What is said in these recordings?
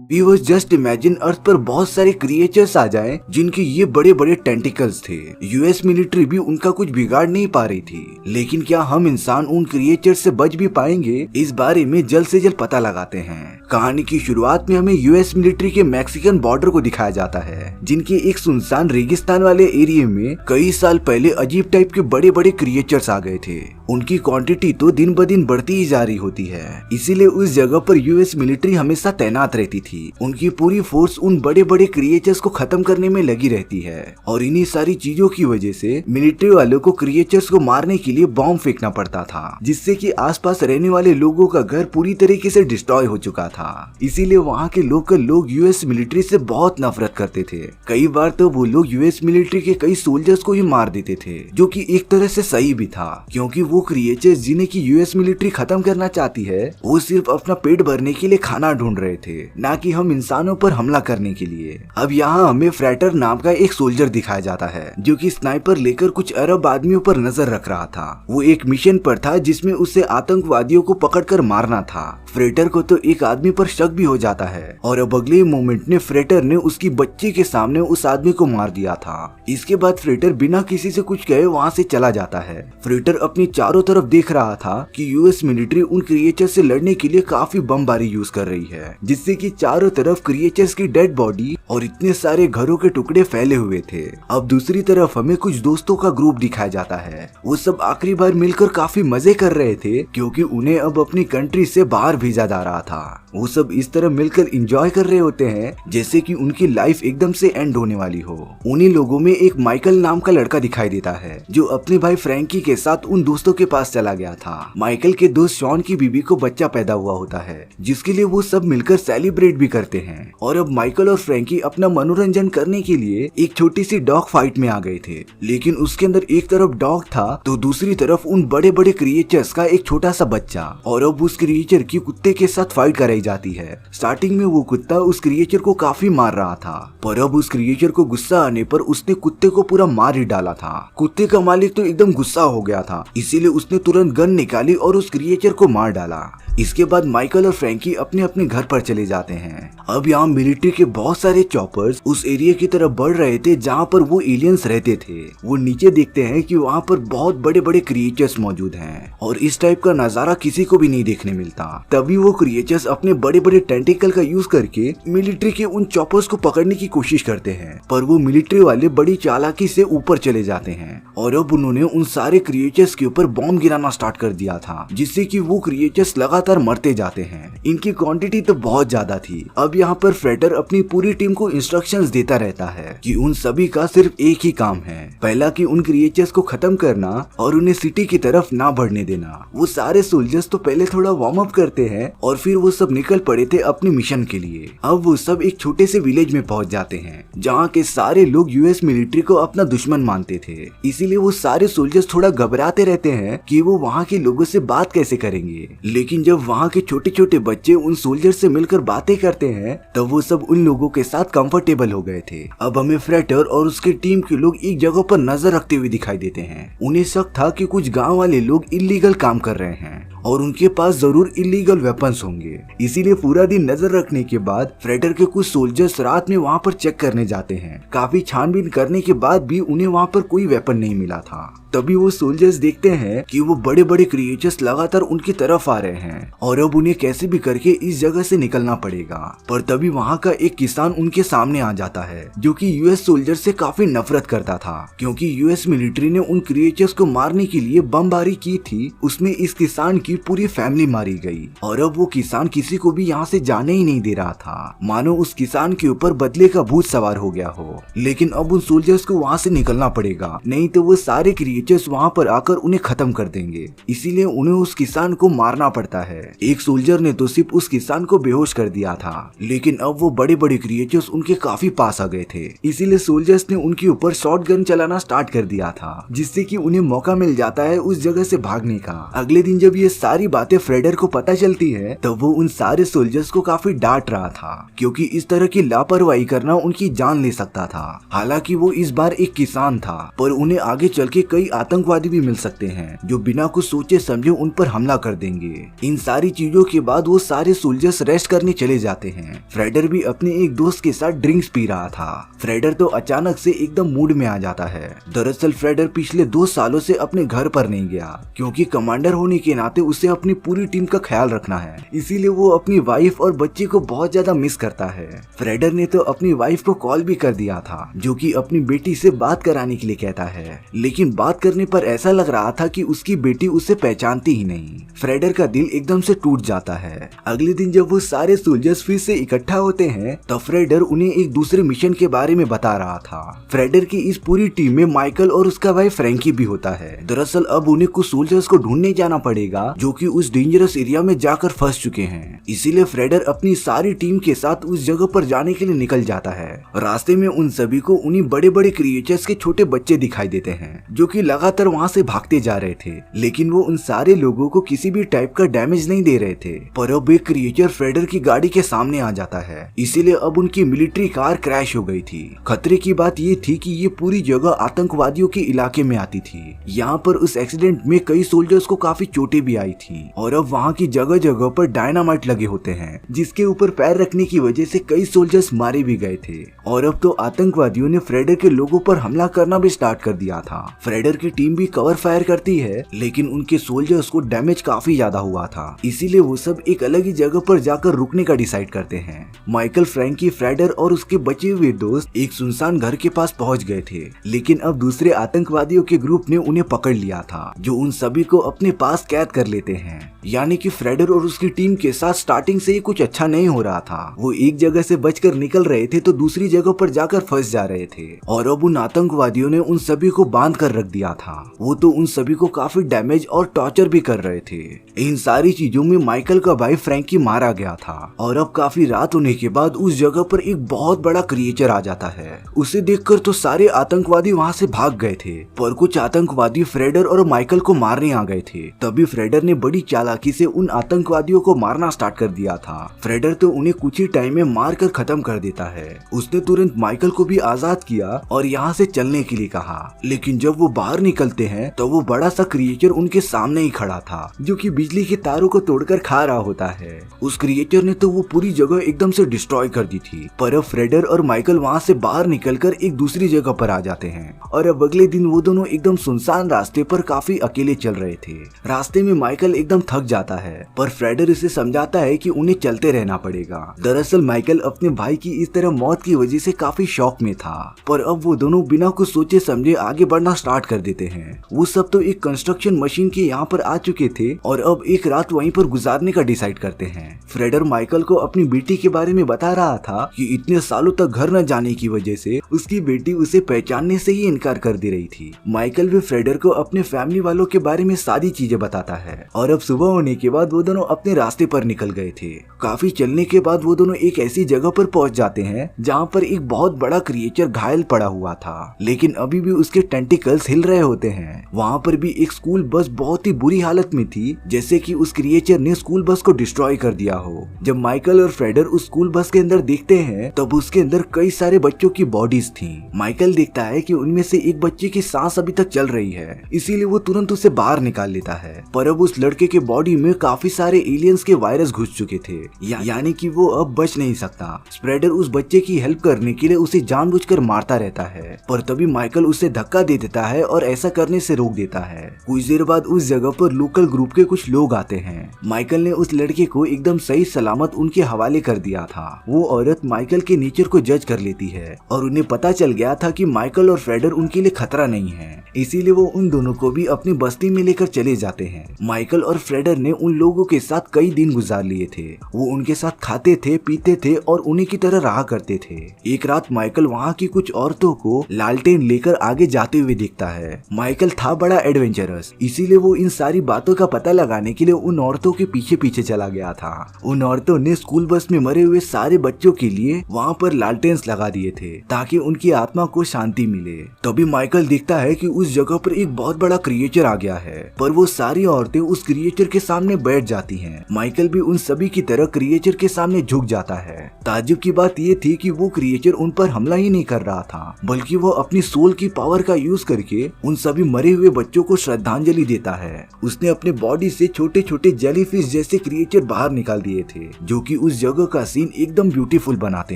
Viewers just imagine अर्थ पर बहुत सारे क्रिएचर्स आ जाएं जिनके ये बड़े बड़े टेंटिकल्स थे। यूएस मिलिट्री भी उनका कुछ बिगाड़ नहीं पा रही थी, लेकिन क्या हम इंसान उन क्रिएचर्स से बच भी पाएंगे, इस बारे में जल्द से जल्द पता लगाते हैं। कहानी की शुरुआत में हमें यूएस मिलिट्री के मैक्सिकन बॉर्डर को दिखाया जाता है, जिनके एक सुनसान रेगिस्तान वाले एरिया में कई साल पहले अजीब टाइप के बड़े बड़े क्रिएचर्स आ गए थे। उनकी क्वांटिटी तो दिन ब दिन बढ़ती ही जा रही होती है, इसीलिए उस जगह पर यूएस मिलिट्री हमेशा तैनात रहती थी। उनकी पूरी फोर्स उन बड़े बड़े क्रिएचर्स को खत्म करने में लगी रहती है, और इन्हीं सारी चीजों की वजह से मिलिट्री वालों को क्रिएचर्स को मारने के लिए बॉम्ब फेंकना पड़ता था, जिससे कि आसपास रहने वाले लोगों का घर पूरी तरीके से डिस्ट्रॉय हो चुका था। इसीलिए वहाँ के लोकल लोग यूएस मिलिट्री से बहुत नफरत करते थे। कई बार तो वो लोग यूएस मिलिट्री के कई सोल्जर्स को ही मार देते थे, जो कि एक तरह से सही भी था, क्योंकि वो क्रिएचर्स जिन्हें की यूएस मिलिट्री खत्म करना चाहती है, वो सिर्फ अपना पेट भरने के लिए खाना ढूंढ रहे थे, ना कि हम इंसानों पर हमला करने के लिए। अब यहाँ हमें फ्रेटर नाम का एक सोल्जर दिखाया जाता है, जो कि स्नाइपर लेकर कुछ अरब आदमियों पर नजर रख रहा था। वो एक मिशन पर था जिसमें उसे आतंकवादियों को पकड़कर मारना था। फ्रेटर को तो एक आदमी पर शक भी हो जाता है, और अब अगले मोमेंट में फ्रेटर ने उसकी बच्ची के सामने उस आदमी को मार दिया था। इसके बाद फ्रेटर बिना किसी से कुछ कहे वहाँ से चला जाता है। फ्रेटर अपनी चारों तरफ देख रहा था कि यूएस मिलिट्री उन क्रिएचर से लड़ने के लिए काफी बमबारी यूज कर रही है, जिससे कि चारों तरफ क्रिएचर्स की डेड बॉडी और इतने सारे घरों के टुकड़े फैले हुए थे। अब दूसरी तरफ हमें कुछ दोस्तों का ग्रुप दिखाया जाता है। वो सब आखिरी बार मिलकर काफी मजे कर रहे थे, क्योंकि उन्हें अब अपनी कंट्री से बाहर भेजा जा रहा था। वो सब इस तरह मिलकर एंजॉय कर रहे होते हैं जैसे कि उनकी लाइफ एकदम से एंड होने वाली हो। उन्हीं लोगों में एक माइकल नाम का लड़का दिखाई देता है, जो अपने भाई फ्रैंकी के साथ उन दोस्तों के पास चला गया था। माइकल के दोस्त शॉन की बीबी को बच्चा पैदा हुआ होता है, जिसके लिए वो सब मिलकर सेलिब्रेट भी करते हैं। और अब माइकल और फ्रैंकी अपना मनोरंजन करने के लिए एक छोटी सी डॉग फाइट में आ गए थे, लेकिन उसके अंदर एक तरफ डॉग था तो दूसरी तरफ उन बड़े बड़े क्रिएचर्स का एक छोटा सा बच्चा। और अब उस क्रिएचर की कुत्ते के साथ फाइट कराई जाती है। स्टार्टिंग में वो कुत्ता उस क्रिएचर को काफी मार रहा था, पर अब उस क्रिएचर को गुस्सा आने पर उसने कुत्ते को पूरा मार ही डाला था। कुत्ते का मालिक तो एकदम गुस्सा हो गया था, इसीलिए उसने तुरंत गन निकाली और उस क्रिएचर को मार डाला। इसके बाद माइकल और फ्रैंकी अपने अपने घर पर चले जाते हैं। अब यहाँ मिलिट्री के बहुत सारे चॉपर्स उस एरिया की तरफ बढ़ रहे थे जहाँ पर वो एलियंस रहते थे। वो नीचे देखते हैं कि वहाँ पर बहुत बड़े बड़े क्रिएचर्स मौजूद हैं, और इस टाइप का नजारा किसी को भी नहीं देखने मिलता। तभी वो क्रिएचर्स अपने बड़े बड़े टेंटिकल का यूज करके मिलिट्री के उन चॉपर्स को पकड़ने की कोशिश करते हैं, पर वो मिलिट्री वाले बड़ी चालाकी से ऊपर चले जाते हैं। और अब उन्होंने उन सारे क्रिएचर्स के ऊपर बॉम्ब गिराना स्टार्ट कर दिया था, जिससे कि वो क्रिएचर्स लगातार मरते जाते हैं। इनकी क्वांटिटी तो बहुत ज्यादा थी। अब यहाँ पर फ्रेटर अपनी पूरी टीम को इंस्ट्रक्शंस देता रहता है कि उन सभी का सिर्फ एक ही काम है, पहला कि उन क्रिएचर्स को खत्म करना और उन्हें सिटी की तरफ ना बढ़ने देना। वो सारे सोल्जर्स तो पहले थोड़ा वार्म अप करते हैं और फिर वो सब निकल पड़े थे अपने मिशन के लिए। अब वो सब एक छोटे से विलेज में पहुंच जाते हैं, जहाँ के सारे लोग यूएस मिलिट्री को अपना दुश्मन मानते थे। इसीलिए वो सारे सोल्जर्स थोड़ा घबराते रहते हैं कि वो वहाँ के लोगों से बात कैसे करेंगे। लेकिन जब वहाँ के छोटे छोटे बच्चे उन सोल्जर से मिलकर बातें करते हैं, तब वो सब उन लोगों के साथ कंफर्टेबल हो गए थे। अब हमें फ्रेटर और उसके टीम के लोग एक जगह पर नजर रखते हुए दिखाई देते हैं। उन्हें शक था कि कुछ गांव वाले लोग इलीगल काम कर रहे हैं और उनके पास जरूर इलीगल वेपन्स होंगे। इसीलिए पूरा दिन नजर रखने के बाद फ्रेटर के कुछ सोल्जर्स रात में वहाँ पर चेक करने जाते हैं। काफी छानबीन करने के बाद भी उन्हें वहाँ पर कोई वेपन नहीं मिला था। तभी वो सोल्जर्स देखते हैं कि वो बड़े बड़े क्रिएचर्स लगातार उनकी तरफ आ रहे हैं, और अब उन्हें कैसे भी करके इस जगह से निकलना पड़ेगा। पर तभी वहाँ का एक किसान उनके सामने आ जाता है, जो कि यूएस सोल्जर से काफी नफरत करता था, क्योंकि यूएस मिलिट्री ने उन क्रिएचर्स को मारने के लिए बमबारी की थी। उसमें इस किसान की पूरी फैमिली मारी गई, और अब वो किसान किसी को भी यहाँ से जाने ही नहीं दे रहा था, मानो उस किसान के ऊपर बदले का भूत सवार हो गया हो। लेकिन अब उन सोल्जर्स को वहाँ से निकलना पड़ेगा, नहीं तो वो सारे क्रिएचर्स वहाँ पर आकर उन्हें खत्म कर देंगे। इसीलिए उन्हें उस किसान को मारना पड़ता है। एक सोल्जर ने तो सिर्फ उस किसान को बेहोश कर दिया था, लेकिन अब वो बड़े बड़े क्रिएचर्स उनके काफी पास आ गए थे। इसीलिए सोल्जर्स ने उनके ऊपर शॉट गन चलाना स्टार्ट कर दिया था, जिससे कि उन्हें मौका मिल जाता है उस जगह से भागने का। अगले दिन जब ये सारी बातें फ्रेडर को पता चलती है, तब वो उन सारे सोल्जर्स को काफी डांट रहा था क्योंकि इस तरह की लापरवाही करना उनकी जान ले सकता था। हालांकि वो इस बार एक किसान था, पर उन्हें आगे चल के कई आतंकवादी भी मिल सकते हैं जो बिना कुछ सोचे समझे उन पर हमला कर देंगे। इन सारी चीजों के बाद वो सारे सोल्जर्स रेस्ट करने चले जाते हैं। फ्रेडर भी अपने एक दोस्त के साथ ड्रिंक्स पी रहा था। फ्रेडर तो अचानक से एकदम मूड में आ जाता है। दरअसल फ्रेडर पिछले 2 सालों से अपने घर पर नहीं गया क्योंकि कमांडर होने के नाते उसे अपनी पूरी टीम का ख्याल रखना है, इसीलिए वो अपनी वाइफ और बच्चे को बहुत ज्यादा मिस करता है। फ्रेडर ने तो अपनी वाइफ को कॉल भी कर दिया था जो कि अपनी बेटी से बात कराने के लिए कहता है, लेकिन बात करने पर ऐसा लग रहा था कि उसकी बेटी उसे पहचानती ही नहीं। फ्रेडर का दिल एकदम से टूट जाता है। अगले दिन जब वो सारे सोल्जर्स फिर से इकट्ठा होते हैं तब फ्रेडर उन्हें एक दूसरे मिशन के बारे में बता रहा था। फ्रेडर की इस पूरी टीम में माइकल और उसका भाई फ्रैंकी भी होता है। दरअसल अब उन्हें कुछ सोल्जर्स को ढूंढने जाना पड़ेगा जो कि उस डेंजरस एरिया में जाकर फंस चुके हैं, इसीलिए फ्रेडर अपनी सारी टीम के साथ उस जगह पर जाने के लिए निकल जाता है। रास्ते में उन सभी को उन्हीं बड़े बड़े क्रिएचर्स के छोटे बच्चे दिखाई देते हैं जो कि लगातार वहाँ से भागते जा रहे थे, लेकिन वो उन सारे लोगों को किसी भी टाइप का डैमेज नहीं दे रहे थे। पर अब एक क्रिएचर फ्रेडर की गाड़ी के सामने आ जाता है, इसीलिए अब उनकी मिलिट्री कार क्रैश हो गई थी। खतरे की बात ये थी कि ये पूरी जगह आतंकवादियों के इलाके में आती थी। यहाँ पर उस एक्सीडेंट में कई सोल्जर्स को काफी चोटें भी आई थी और अब वहाँ की जगह जगह पर डायनामाइट लगे होते हैं जिसके ऊपर पैर रखने की वजह से कई सोल्जर्स मारे भी गए थे। और अब तो आतंकवादियों ने फ्रेडर के लोगों पर हमला करना भी स्टार्ट कर दिया था। फ्रेडर की टीम भी कवर फायर करती है, लेकिन उनके सोल्जर्स को डैमेज काफी ज्यादा हुआ था, इसीलिए वो सब एक अलग ही जगह पर जाकर रुकने का डिसाइड करते हैं। माइकल, फ्रैंकी, फ्रेडर और उसके बचे हुए दोस्त एक सुनसान घर के पास पहुंच गए थे, लेकिन अब दूसरे आतंकवादियों के ग्रुप ने उन्हें पकड़ लिया था जो उन सभी को अपने पास कैद कर लेते हैं। यानी कि फ्रेडर और उसकी टीम के साथ स्टार्टिंग से ही कुछ अच्छा नहीं हो रहा था। वो एक जगह से बचकर निकल रहे थे तो दूसरी जगह पर जाकर फंस जा रहे थे और अब उन आतंकवादियों ने उन सभी को बांध कर रख दिया था। वो तो उन सभी को काफी डैमेज और टॉर्चर भी कर रहे थे। इन सारी चीजों में माइकल का भाई फ्रैंकी मारा गया था और अब काफी रात होने के बाद उस जगह पर एक बहुत बड़ा क्रिएचर आ जाता है। उसे देखकर तो सारे आतंकवादी वहाँ से भाग गए थे, पर कुछ आतंकवादी फ्रेडर और माइकल को मारने आ गए थे। तभी फ्रेडर ने बड़ी चालाकी से उन आतंकवादियों को मारना स्टार्ट कर दिया था। फ्रेडर तो उन्हें कुछ ही टाइम में मार कर खत्म कर देता है। उसने तुरंत माइकल को भी आजाद किया और यहाँ से चलने के लिए कहा, लेकिन जब वो बाहर निकलते हैं तो वो बड़ा सा क्रिएचर उनके सामने ही खड़ा था जो कि बिजली के तारों को तोड़कर खा रहा होता है। उस क्रिएचर ने तो वो पूरी जगह एकदम से डिस्ट्रॉय कर दी थी। पर अब फ्रेडर और माइकल वहाँ से बाहर निकलकर एक दूसरी जगह पर आ जाते हैं और अब अगले दिन वो दोनों एकदम सुनसान रास्ते पर काफी अकेले चल रहे थे। रास्ते में माइकल एकदम थक जाता है, पर फ्रेडर इसे समझाता है कि उन्हें चलते रहना पड़ेगा। दरअसल माइकल अपने भाई की इस तरह मौत की वजह से काफी शॉक में था, पर अब वो दोनों बिना कुछ सोचे समझे आगे बढ़ना स्टार्ट कर देते हैं। वो सब तो एक कंस्ट्रक्शन मशीन के यहाँ पर आ चुके थे और अब एक रात वहीं पर गुजारने का डिसाइड करते हैं। फ्रेडर माइकल को अपनी बेटी के बारे में बता रहा था कि इतने सालों तक घर न जाने की वजह से उसकी बेटी उसे पहचानने से ही इनकार कर दे रही थी। माइकल भी फ्रेडर को अपने फैमिली वालों के बारे में सारी चीजें बताता है और अब सुबह होने के बाद वो दोनों अपने रास्ते पर निकल गए थे। काफी चलने के बाद वो दोनों एक ऐसी जगह पर पहुंच जाते हैं जहाँ पर एक बहुत बड़ा क्रिएचर घायल पड़ा हुआ था, लेकिन अभी भी उसके टेंटिकल्स हिल रहे होते हैं। वहाँ पर भी एक स्कूल बस बहुत ही बुरी हालत में थी, जैसे कि उस क्रिएचर ने स्कूल बस को डिस्ट्रॉय कर दिया हो। जब माइकल और फ्रेडर उस स्कूल बस के अंदर देखते हैं तब उसके अंदर कई सारे बच्चों की बॉडीज थी। माइकल देखता है कि उनमें से एक बच्चे की सांस अभी तक चल रही है, इसीलिए वो तुरंत उसे बाहर निकाल लेता है। पर अब उस लड़के के बॉडी में काफी सारे एलियंस के वायरस घुस चुके थे, यानी कि वो अब बच नहीं सकता। स्प्रेडर उस बच्चे की हेल्प करने के लिए उसे जानबूझकर मारता रहता है, पर तभी माइकल उसे धक्का दे देता है और ऐसा करने से रोक देता है। कुछ देर बाद उस जगह पर लोकल ग्रुप के कुछ लोग आते हैं। माइकल ने उस लड़के को एकदम सही सलामत उनके हवाले कर दिया था। वो औरत माइकल के नेचर को जज कर लेती है और उन्हें पता चल गया था कि माइकल और फ्रेडर उनके लिए खतरा नहीं है, इसीलिए वो उन दोनों को भी अपनी बस्ती में लेकर चले जाते हैं। माइकल और फ्रेडर ने उन लोगों के साथ कई दिन गुजार लिए थे। वो उनके साथ खाते थे, पीते थे और उन्हीं की तरह रहा करते थे। एक रात माइकल वहाँ की कुछ औरतों को लालटेन लेकर आगे जाते हुए देखता है। माइकल था बड़ा एडवेंचरस, इसीलिए वो इन सारी बातों का पता लगाने के लिए उन औरतों के पीछे पीछे चला गया था। उन औरतों ने स्कूल बस में मरे हुए सारे बच्चों के लिए वहाँ पर लालटेन्स लगा दिए थे ताकि उनकी आत्मा को शांति मिले। तभी माइकल देखता है कि उस जगह पर एक बहुत बड़ा क्रिएचर आ गया है, पर वो सारी औरतें उस क्रिएचर के सामने बैठ जाती हैं। माइकल भी उन सभी की तरह क्रिएचर के सामने झुक जाता है। ताज्जुब की बात ये थी कि वो क्रिएचर उन पर हमला ही नहीं कर रहा था, बल्कि वो अपनी सोल की पावर का यूज करके उन सभी मरे हुए बच्चों को श्रद्धांजलि देता है। उसने अपने बॉडी से छोटे छोटे जेलीफिश जैसे क्रिएचर बाहर निकाल दिए थे, जो कि उस जगह का सीन एकदम ब्यूटीफुल बनाते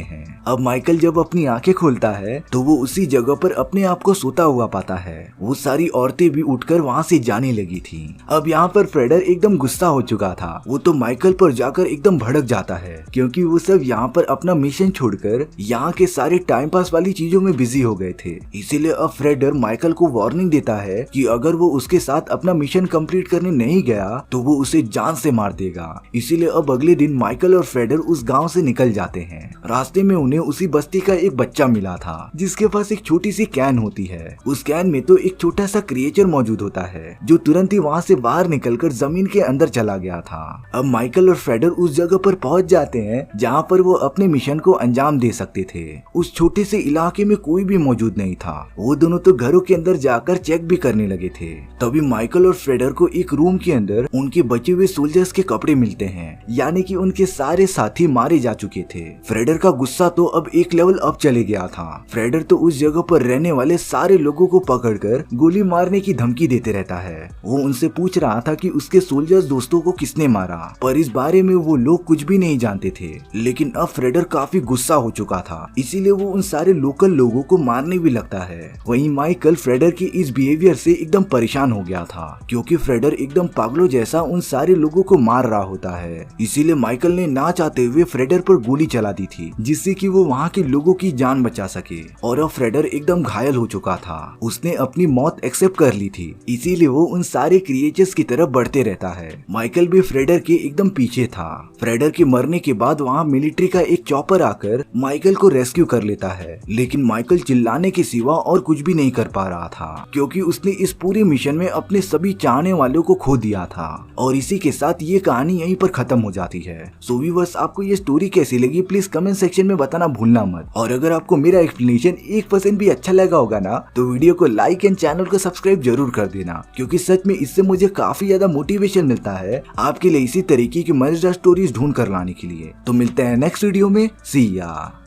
हैं। अब माइकल जब अपनी आंखें खोलता है तो वो उसी जगह पर अपने आप को सोता हुआ पाता है। वो सारी औरतें भी उठकर वहाँ से जाने लगी थी। अब यहाँ पर फ्रेडर एकदम गुस्सा हो चुका था। वो तो माइकल पर जाकर एकदम भड़क जाता है, क्योंकि वो सब यहाँ पर अपना मिशन छोड़कर यहाँ के सारे टाइम पास वाली चीजों में बिजी हो गए थे। इसीलिए अब फ्रेडर माइकल को वार्निंग देता है कि अगर वो उसके साथ अपना मिशन कंप्लीट करने नहीं गया तो वो उसे जान से मार देगा। इसीलिए अब अगले दिन माइकल और फ्रेडर उस गांव से निकल जाते हैं। रास्ते में उन्हें उसी बस्ती का एक बच्चा मिला था, जिसके पास एक छोटी सी कैन होती है। उस कैन में तो एक छोटा सा क्रिएचर मौजूद होता है, जो तुरंत ही वहाँ से बाहर निकलकर जमीन के अंदर चला गया था। अब माइकल और फ्रेडर उस जगह पर पहुंच जाते हैं जहाँ पर वो अपने मिशन को अंजाम दे सकते थे। उस छोटे से इलाके में कोई भी मौजूद नहीं था। वो दोनों तो घरों के अंदर जाकर चेक भी करने लगे थे। तभी माइकल और फ्रेडर को एक रूम के अंदर उनके बचे हुए सोल्जर्स के कपड़े मिलते हैं, यानी कि उनके सारे साथी मारे जा चुके थे। फ्रेडर का गुस्सा तो अब एक लेवल अप चले गया था। फ्रेडर तो उस जगह पर रहने वाले सारे लोगों को पकड़कर गोली मारने की धमकी देते रहता है। वो उनसे पूछ रहा था कि उसके सोल्जर्स दोस्तों को किसने मारा, पर इस बारे में वो लोग कुछ भी नहीं जानते थे। लेकिन अब फ्रेडर काफी गुस्सा हो चुका था, इसीलिए वो उन सारे लोकल लोगों को मारने भी लगता है। वहीं माइकल फ्रेडर के इस बिहेवियर से एकदम परेशान हो गया था, क्योंकि फ्रेडर एकदम पागलों जैसा उन सारे लोगों को मार रहा होता है। इसीलिए माइकल ने ना चाहते हुए फ्रेडर पर गोली चला दी थी, जिससे कि वो वहाँ के लोगों की जान बचा सके। और अब फ्रेडर एकदम घायल हो चुका था। उसने अपनी मौत एक्सेप्ट कर ली थी, इसीलिए वो उन सारे क्रिएचर्स की तरफ बढ़ते रहता है। माइकल भी फ्रेडर के एकदम पीछे था। फ्रेडर के मरने के बाद वहाँ मिलिट्री का एक चॉपर आकर माइकल को रेस्क्यू कर लेता है, लेकिन माइकल चिल्लाने के सिवा और कुछ भी नहीं कर पा रहा था, क्योंकि उसने इस पूरे मिशन में अपने सभी चाहने वालों को खो दिया था। और इसी के साथ ये कहानी यहीं पर खत्म हो जाती है। सो व्यूअर्स, आपको ये स्टोरी कैसी लगी प्लीज कमेंट सेक्शन में बताना भूलना मत। और अगर आपको मेरा एक्सप्लेनेशन 1% भी अच्छा लगा होगा ना, तो वीडियो को लाइक एंड चैनल को सब्सक्राइब जरूर कर देना, क्योंकि सच में इससे मुझे काफी ज्यादा मोटिवेशन मिलता है आपके लिए इसी तरीके की मजेदार स्टोरीज ढूंढ कर लाने के लिए। तो मिलते हैं नेक्स्ट वीडियो में। सी या।